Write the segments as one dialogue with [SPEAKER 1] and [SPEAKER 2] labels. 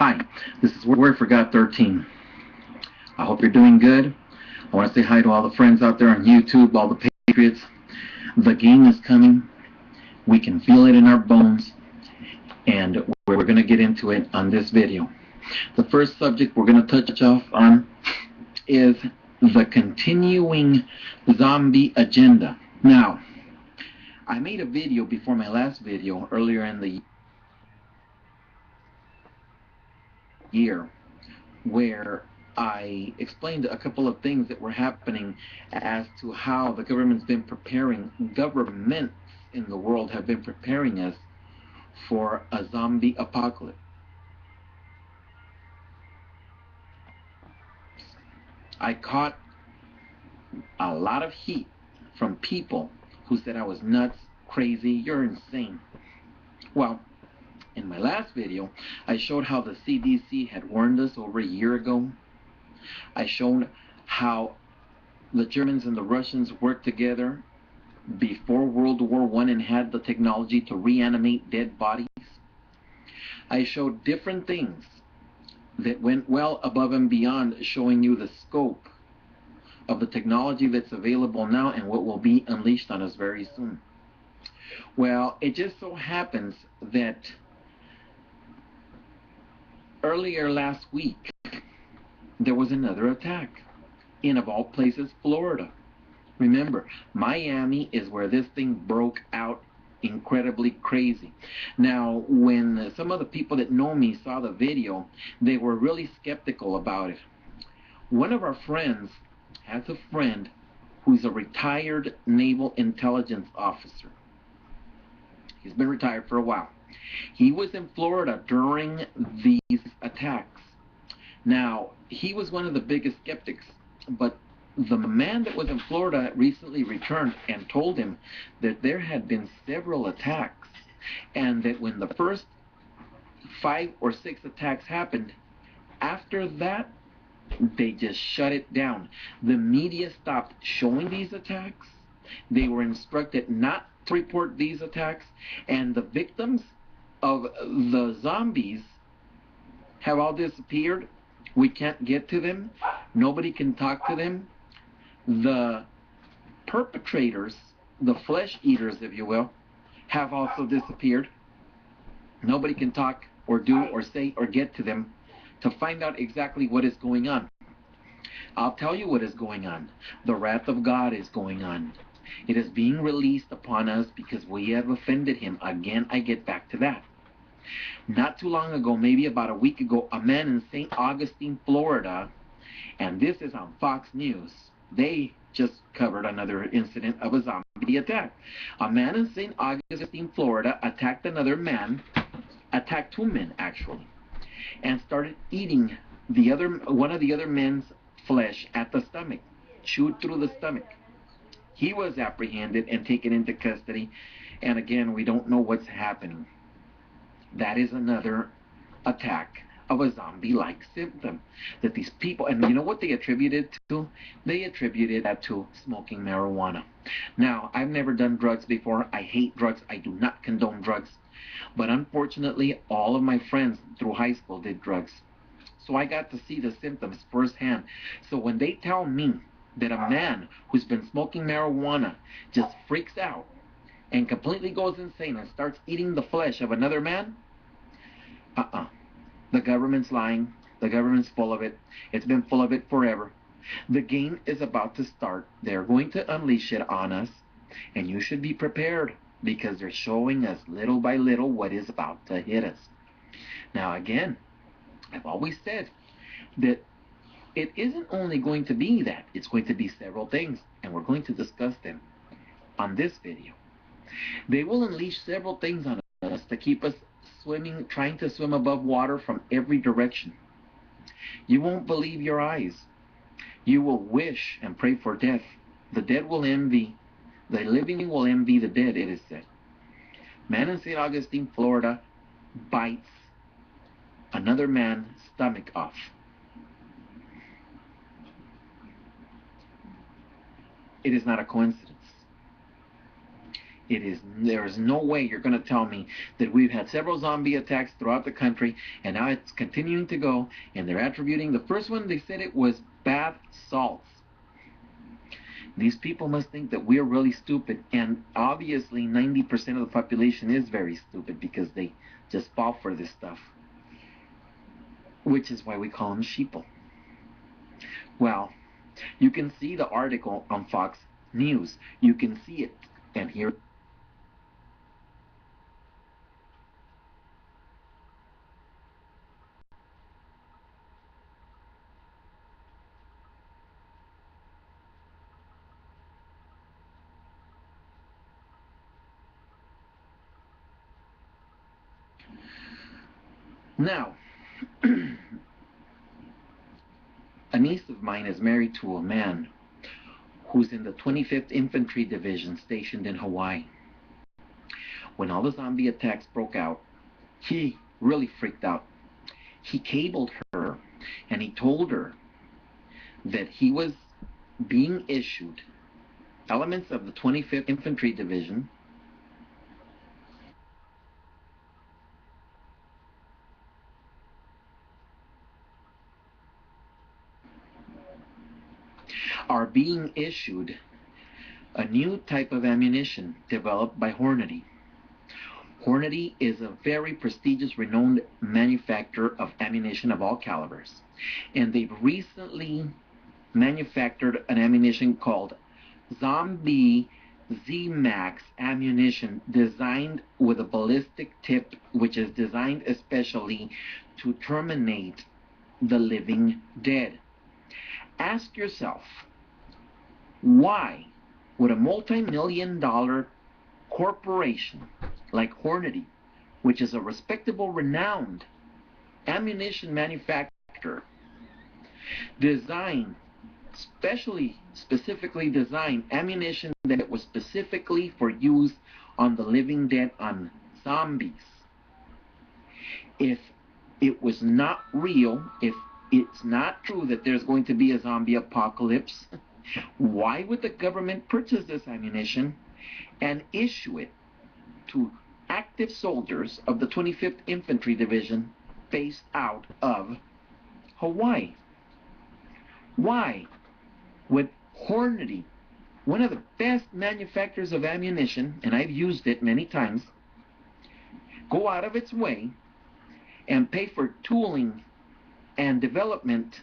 [SPEAKER 1] Hi, this is Word for God 13. I hope you're doing good. I want to say hi to all the friends out there on YouTube, all the patriots. The game is coming. We can feel it in our bones, and we're going to get into it on this video. The first subject we're going to touch off on is the continuing zombie agenda. Now, I made a video before my last video earlier in the year where I explained a couple of things that were happening as to how the government's been preparing, governments in the world have been preparing us for a zombie apocalypse. I caught a lot of heat from people who said I was nuts, crazy, you're insane. Well, in my last video, I showed how the CDC had warned us over a year ago. I showed how the Germans and the Russians worked together before World War I and had the technology to reanimate dead bodies. I showed different things that went well above and beyond showing you the scope of the technology that's available now and what will be unleashed on us very soon. Well, it just so happens that earlier last week there was another attack in, of all places, Florida. Remember, Miami is where this thing broke out incredibly crazy. Now, when some of the people that know me saw the video, they were really skeptical about it. One of our friends has a friend who's a retired naval intelligence officer. He's been retired for a while. He was in Florida during these attacks. Now, he was one of the biggest skeptics, but the man that was in Florida recently returned and told him that there had been several attacks, and that when the first 5 or 6 attacks happened, after that, they just shut it down. The media stopped showing these attacks. They were instructed not to report these attacks, and the victims of the zombies have all disappeared. We can't get to them. Nobody can talk to them. The perpetrators, the flesh eaters, if you will, have also disappeared. Nobody can talk or do or say or get to them to find out exactly what is going on. I'll tell you what is going on. The wrath of God is going on. It is being released upon us because we have offended him. Again, I get back to that. Not too long ago, maybe about a week ago, a man in St. Augustine, Florida, and this is on Fox News, they just covered another incident of a zombie attack. A man in St. Augustine, Florida, attacked another man, attacked 2 men actually, and started eating one of the other men's flesh at the stomach, chewed through the stomach. He was apprehended and taken into custody, and again, we don't know what's happening. That is another attack of a zombie-like symptom that these people, and you know what they attributed to? They attributed that to smoking marijuana. Now, I've never done drugs before. I hate drugs. I do not condone drugs. But unfortunately, all of my friends through high school did drugs. So I got to see the symptoms firsthand. So when they tell me that a man who's been smoking marijuana just freaks out and completely goes insane and starts eating the flesh of another man, the government's lying. The government's full of it. It's been full of it forever. The game is about to start. They're going to unleash it on us, and you should be prepared because they're showing us little by little what is about to hit us. Now again, I've always said that it isn't only going to be that. It's going to be several things, and we're going to discuss them on this video. They will unleash several things on us to keep us swimming, trying to swim above water from every direction. You won't believe your eyes. You will wish and pray for death. The dead will envy. The living will envy the dead, it is said. Man in St. Augustine, Florida, bites another man's stomach off. It is not a coincidence. There is no way you're going to tell me that we've had several zombie attacks throughout the country, and now it's continuing to go, and they're attributing the first one, they said it was bath salts. These people must think that we're really stupid, and obviously 90% of the population is very stupid because they just fall for this stuff, which is why we call them sheeple. Well, you can see the article on Fox News. You can see it and hear it. Now, a niece of mine is married to a man who's in the 25th Infantry Division stationed in Hawaii. When all the zombie attacks broke out, he really freaked out. He cabled her and he told her that he was being issued elements of the 25th Infantry Division are being issued a new type of ammunition developed by Hornady. Hornady is a very prestigious, renowned manufacturer of ammunition of all calibers. And they've recently manufactured an ammunition called Zombie Z-Max ammunition, designed with a ballistic tip, which is designed especially to terminate the living dead. Ask yourself, why would a multi-million-dollar corporation like Hornady, which is a respectable, renowned ammunition manufacturer, specifically design ammunition that was specifically for use on the living dead, on zombies? If it was not real, if it's not true that there's going to be a zombie apocalypse, why would the government purchase this ammunition and issue it to active soldiers of the 25th Infantry Division based out of Hawaii? Why would Hornady, one of the best manufacturers of ammunition, and I've used it many times, go out of its way and pay for tooling and development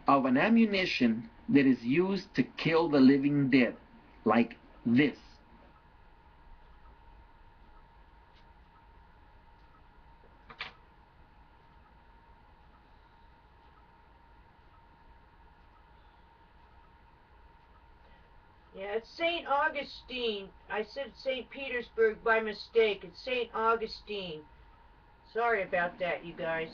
[SPEAKER 1] of an ammunition that is used to kill the living dead, like this?
[SPEAKER 2] Yeah, it's St. Augustine. I said St. Petersburg by mistake. It's St. Augustine. Sorry about that, you guys.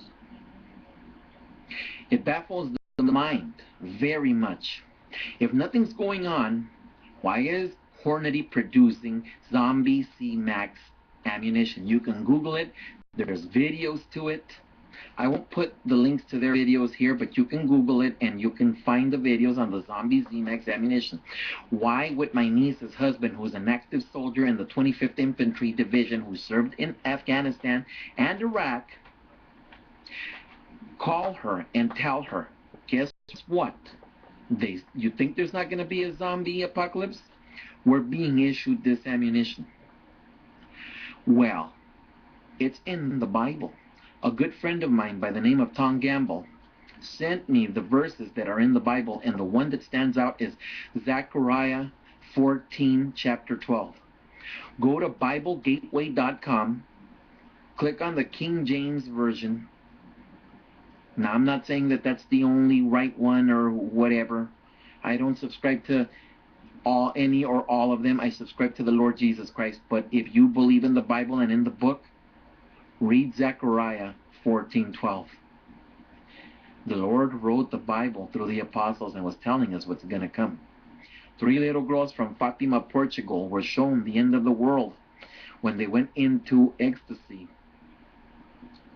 [SPEAKER 1] It baffles the mind very much. If nothing's going on, why is Hornady producing Zombie C-Max ammunition? You can Google it. There's videos to it. I won't put the links to their videos here, but you can Google it and you can find the videos on the Zombie Z-Max ammunition. Why would my niece's husband, who's an active soldier in the 25th Infantry Division, who served in Afghanistan and Iraq, call her and tell her, guess what? You think there's not going to be a zombie apocalypse? We're being issued this ammunition. Well, it's in the Bible. A good friend of mine by the name of Tom Gamble sent me the verses that are in the Bible, and the one that stands out is Zechariah 14, chapter 12. Go to BibleGateway.com, click on the King James Version. Now, I'm not saying that that's the only right one or whatever. I don't subscribe to any or all of them. I subscribe to the Lord Jesus Christ. But if you believe in the Bible and in the book, read Zechariah 14:12. The Lord wrote the Bible through the apostles and was telling us what's going to come. 3 little girls from Fatima, Portugal were shown the end of the world when they went into ecstasy.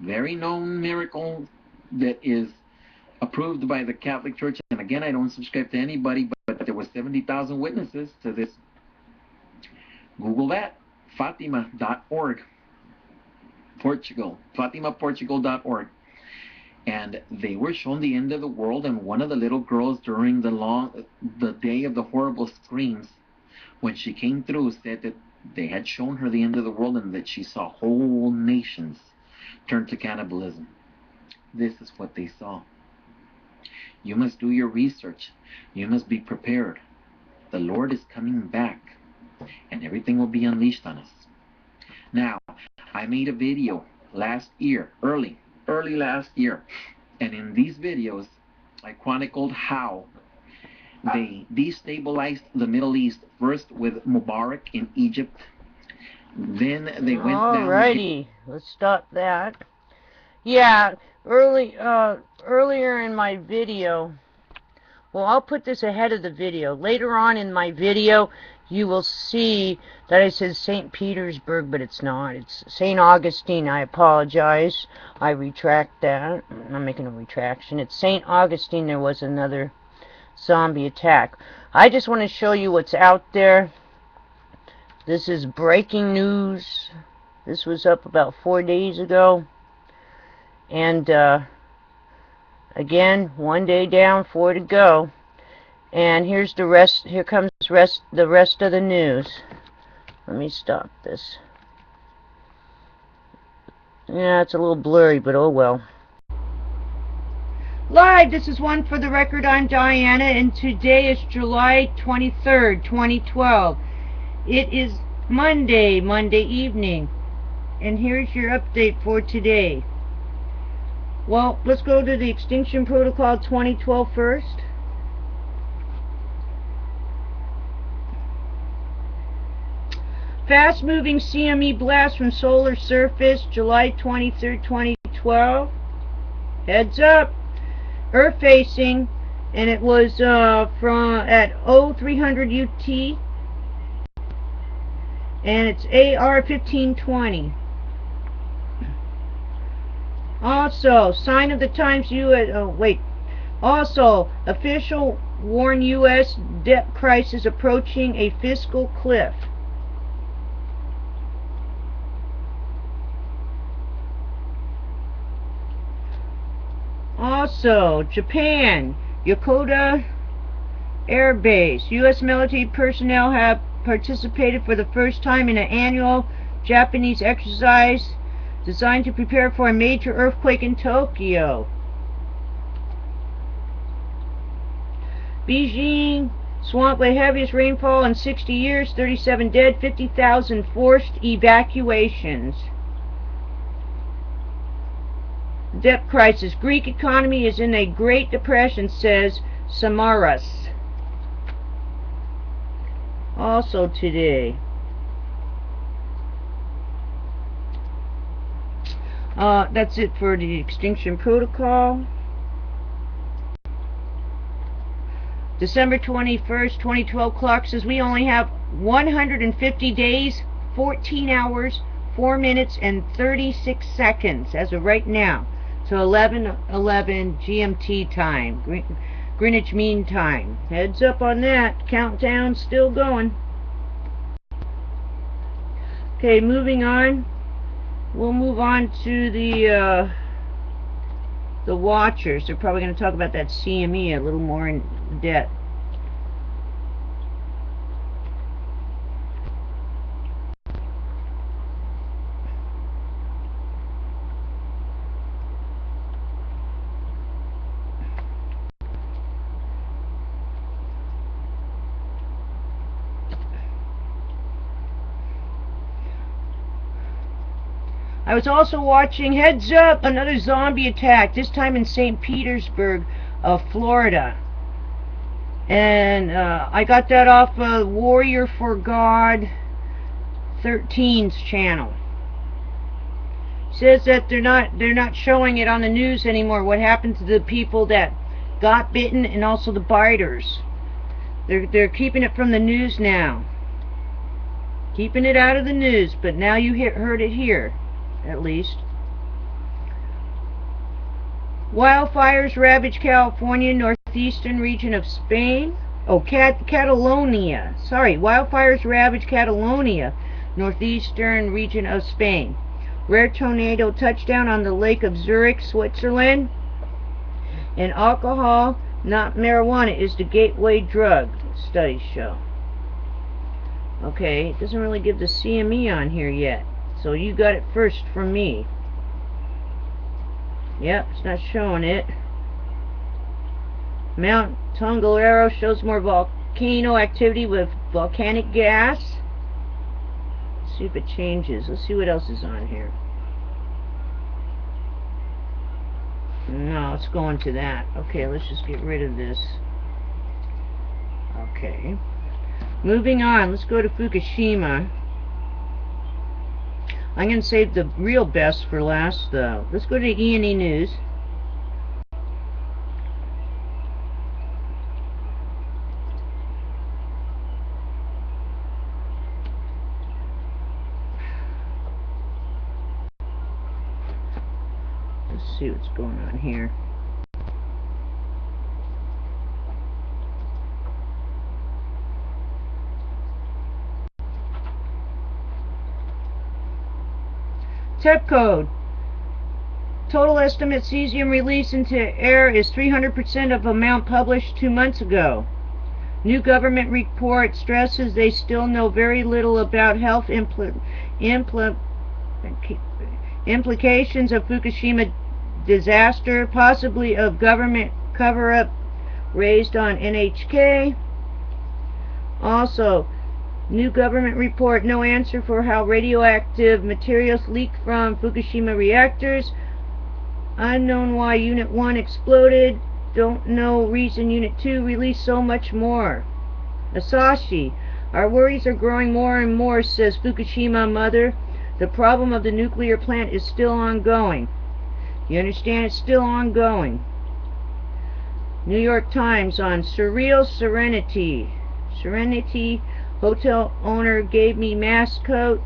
[SPEAKER 1] Very known miracle that is approved by the Catholic Church. And again, I don't subscribe to anybody, but there were 70,000 witnesses to this. Google that. Fatima.org, Portugal, FatimaPortugal.org. And they were shown the end of the world, and one of the little girls during the day of the horrible screams, when she came through, said that they had shown her the end of the world and that she saw whole nations turn to cannibalism. This is what they saw. You must do your research. You must be prepared. The Lord is coming back, and everything will be unleashed on us. Now, I made a video last year, early last year, and in these videos I chronicled how they destabilized the Middle East, first with Mubarak in Egypt, then they went down.
[SPEAKER 2] Alrighty, let's stop that. Yeah, earlier in my video, well, I'll put this ahead of the video. Later on in my video, you will see that I said St. Petersburg, but it's not. It's St. Augustine. I apologize. I retract that. I'm making a retraction. It's St. Augustine. There was another zombie attack. I just want to show you what's out there. This is breaking news. This was up about 4 days ago. And again, 1 day down, 4 to go. And here's the rest. Here comes the rest of the news. Let me stop this. Yeah, it's a little blurry, but oh well. Live, this is One for the Record. I'm Diana, and today is July 23rd, 2012. It is Monday evening, and here's your update for today. Well, let's go to the Extinction Protocol 2012 first. Fast-moving CME blast from solar surface, July 23rd, 2012. Heads up. Earth facing, and it was from at 0300 UT, and it's AR 1520. Also, sign of the times Also, official warn U.S. debt crisis approaching a fiscal cliff. Also, Japan, Yokota Air Base. U.S. military personnel have participated for the first time in an annual Japanese exercise designed to prepare for a major earthquake in Tokyo. Beijing, swamped with heaviest rainfall in 60 years, 37 dead, 50,000 forced evacuations. Debt crisis. Greek economy is in a Great Depression, says Samaras. Also today. That's it for the Extinction Protocol. December 21st, 2012 clock says we only have 150 days, 14 hours, 4 minutes, and 36 seconds as of right now. So 11:11 GMT time, Greenwich Mean Time. Heads up on that. Countdown still going. Okay, moving on. We'll move on to the Watchers. They're probably going to talk about that CME a little more in depth. I was also watching, heads up, another zombie attack, this time in St. Petersburg, Florida. And I got that off Warrior for God 13's channel. Says that they're not showing it on the news anymore. What happened to the people that got bitten and also the biters? They're keeping it from the news now. Keeping it out of the news, but now you heard it here. At least. Wildfires ravage California, northeastern region of Spain. Oh, Catalonia. Sorry, wildfires ravage Catalonia. northeastern region of Spain. Rare tornado touchdown on the lake of Zurich, Switzerland. And alcohol, not marijuana, is the gateway drug, studies show. Okay, it doesn't really give the CME on here yet. So you got it first from me. Yep, it's not showing it. Mount Tongariro shows more volcano activity with volcanic gas. Let's see if it changes. Let's see what else is on here. No, it's going to that. Okay, let's just get rid of this. Okay. Moving on, let's go to Fukushima. I'm going to save the real best for last, though. Let's go to E&E News. Let's see what's going on here. Tip code. Total estimate cesium release into air is 300% of amount published 2 months ago. New government report stresses they still know very little about health implications of Fukushima disaster, possibly of government cover-up raised on NHK. Also, new government report, no answer for how radioactive materials leaked from Fukushima reactors. Unknown why Unit 1 exploded. Don't know reason Unit 2 released so much more. Asahi, our worries are growing more and more, says Fukushima mother. The problem of the nuclear plant is still ongoing. You understand? It's still ongoing. New York Times on surreal serenity. Serenity hotel owner gave me mask coat.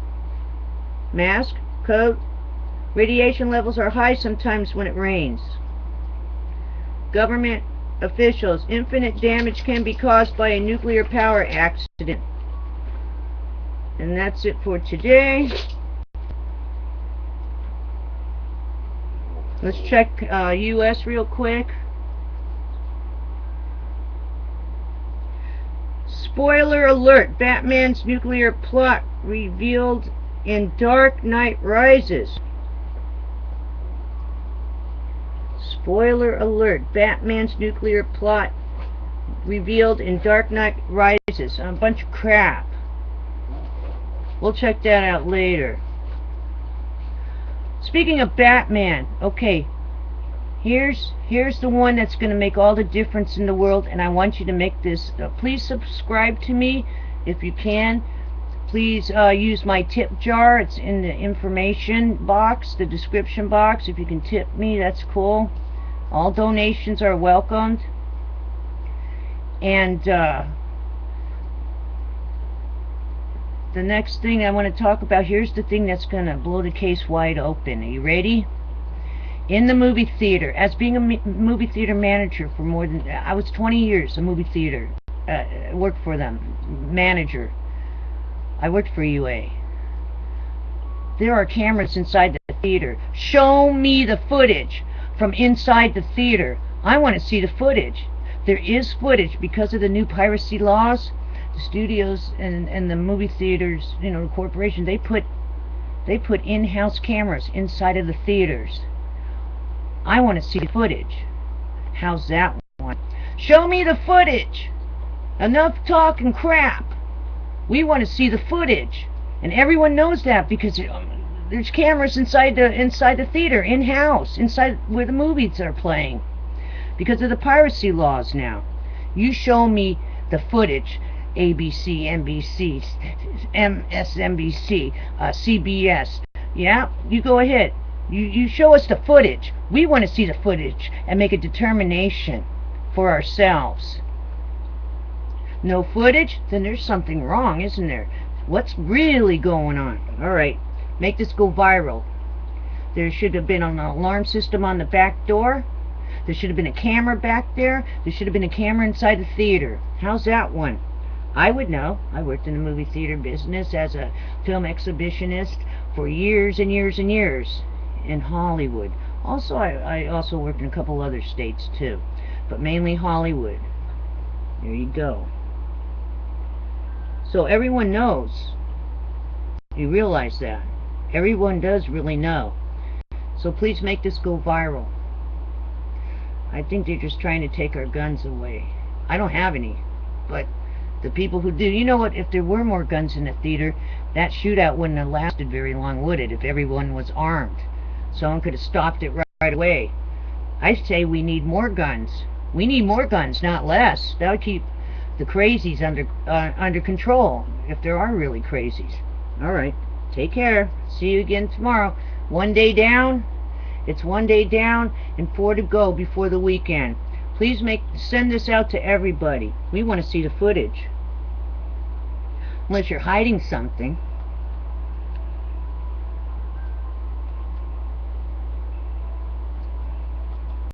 [SPEAKER 2] Radiation levels are high sometimes when it rains. Government officials, infinite damage can be caused by a nuclear power accident. And that's it for today. Let's check US real quick. Spoiler alert, Batman's nuclear plot revealed in Dark Knight Rises. Spoiler alert, Batman's nuclear plot revealed in Dark Knight Rises. A bunch of crap. We'll check that out later. Speaking of Batman, okay, here's the one that's going to make all the difference in the world, and I want you to make this. Please subscribe to me if you can. Please use my tip jar. It's in the information box, the description box. If you can tip me, that's cool. All donations are welcomed. And the next thing I want to talk about, here's the thing that's going to blow the case wide open. Are you ready? In the movie theater, as being a movie theater manager for more than, I was 20 years a movie theater, worked for them, manager. I worked for UA. There are cameras inside the theater. Show me the footage from inside the theater. I want to see the footage. There is footage because of the new piracy laws. The studios and the movie theaters, you know, the corporation, they put in-house cameras inside of the theaters. I want to see the footage. How's that one? Show me the footage. Enough talking crap. We want to see the footage, and everyone knows that because there's cameras inside the theater, in-house, inside where the movies are playing, because of the piracy laws now. You show me the footage. ABC, NBC, MSNBC, CBS. Yeah, you go ahead. You show us the footage. We want to see the footage and make a determination for ourselves. No footage? Then there's something wrong, isn't there? What's really going on? Alright, make this go viral. There should have been an alarm system on the back door. There should have been a camera back there. There should have been a camera inside the theater. How's that one? I would know. I worked in the movie theater business as a film exhibitionist for years and years and years in Hollywood. Also, I also worked in a couple other states too, but mainly Hollywood. There you go. So everyone knows. You realize that. Everyone does really know. So please make this go viral. I think they're just trying to take our guns away. I don't have any, but the people who do, you know what, if there were more guns in the theater, that shootout wouldn't have lasted very long, would it, if everyone was armed? Someone could have stopped it right away. I say we need more guns. We need more guns, not less. That would keep the crazies under control, if there are really crazies. Alright, take care. See you again tomorrow. One day down. It's one day down and 4 to go before the weekend. Please send this out to everybody. We want to see the footage. Unless you're hiding something.